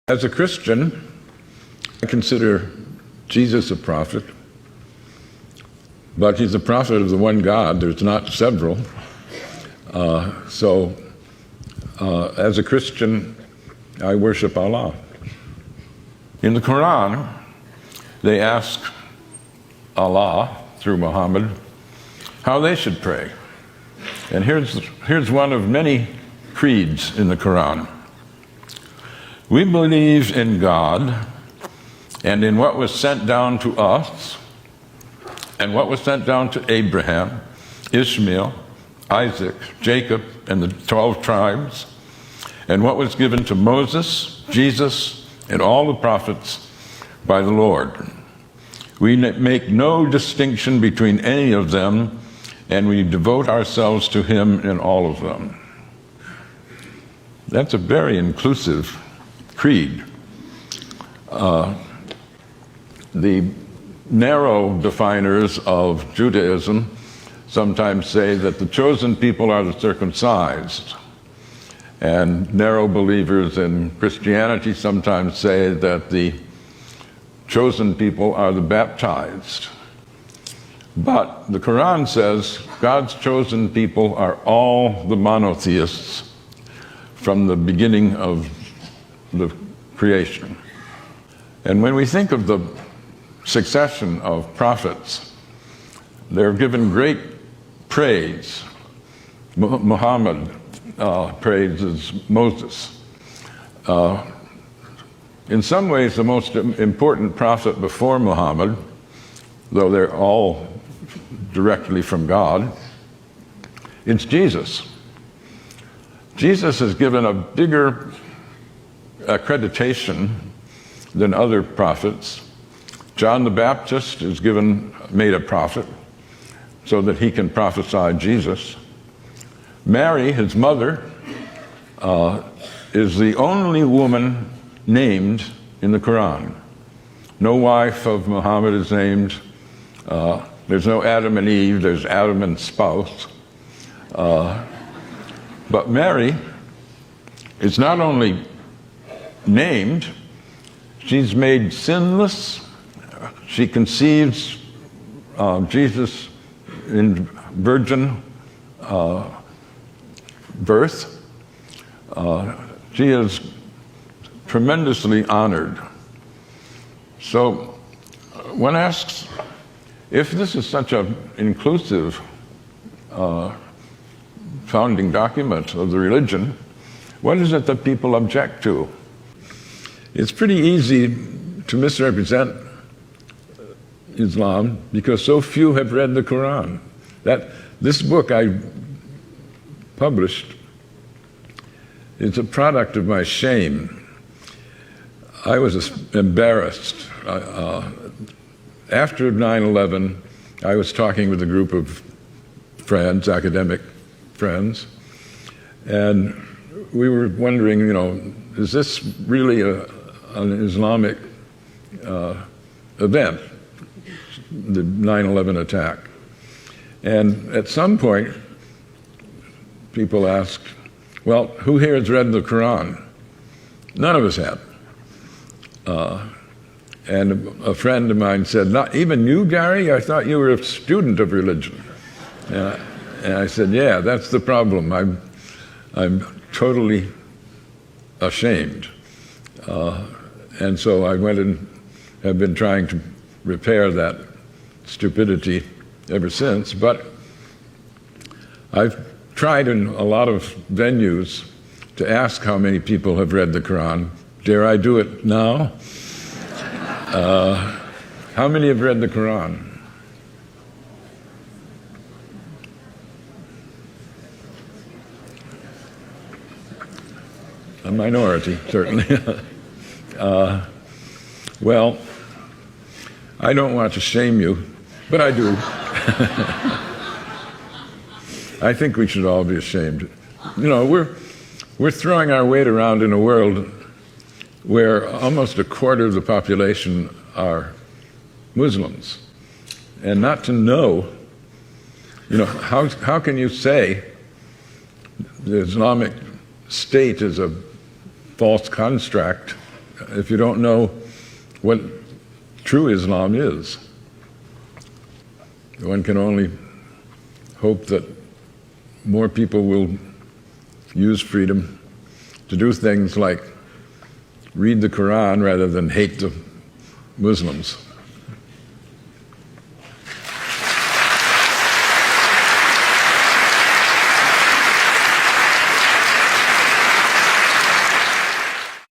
As a Christian, I consider Jesus a prophet, but he's a prophet of the one God. There's not several. As a Christian, I worship Allah. In the Quran, they ask Allah, through Muhammad, how they should pray. And here's one of many creeds in the Quran. We believe in God and in what was sent down to us and what was sent down to Abraham, Ishmael, Isaac, Jacob, and the 12 tribes, and what was given to Moses, Jesus, and all the prophets by the Lord. We make no distinction between any of them, and we devote ourselves to him in all of them. That's a very inclusive creed. The narrow definers of Judaism sometimes say that the chosen people are the circumcised, and narrow believers in Christianity sometimes say that the chosen people are the baptized. But the Quran says God's chosen people are all the monotheists from the beginning of the creation. And when we think of the succession of prophets, they're given great praise. Muhammad praises Moses. In some ways, the most important prophet before Muhammad, though they're all directly from God, it's Jesus. Jesus is given a bigger accreditation than other prophets. John the Baptist is made a prophet so that he can prophesy Jesus. Mary, his mother, is the only woman named in the Quran. No wife of Muhammad is named. There's no Adam and Eve, there's Adam and spouse. But Mary is not only named, she's made sinless. She conceives Jesus in virgin birth. She is tremendously honored. So one asks, if this is such an inclusive founding document of the religion, what is it that people object to? It's pretty easy to misrepresent Islam because so few have read the Quran. This book I published is a product of my shame. I was embarrassed. After 9/11, I was talking with a group of friends, academic friends, and we were wondering, is this really an Islamic event, the 9/11 attack? And at some point, people asked, well, who here has read the Quran? None of us had. And a friend of mine said, not even you, Gary? I thought you were a student of religion. And I said, yeah, that's the problem. I'm totally ashamed. And so I went and have been trying to repair that stupidity ever since. But I've tried in a lot of venues to ask how many people have read the Quran. Dare I do it now? How many have read the Quran? A minority, certainly. Well, I don't want to shame you, but I do. I think we should all be ashamed. We're throwing our weight around in a world where almost a quarter of the population are Muslims. And not to know, how can you say the Islamic State is a false construct if you don't know what true Islam is. One can only hope that more people will use freedom to do things like read the Quran rather than hate the Muslims.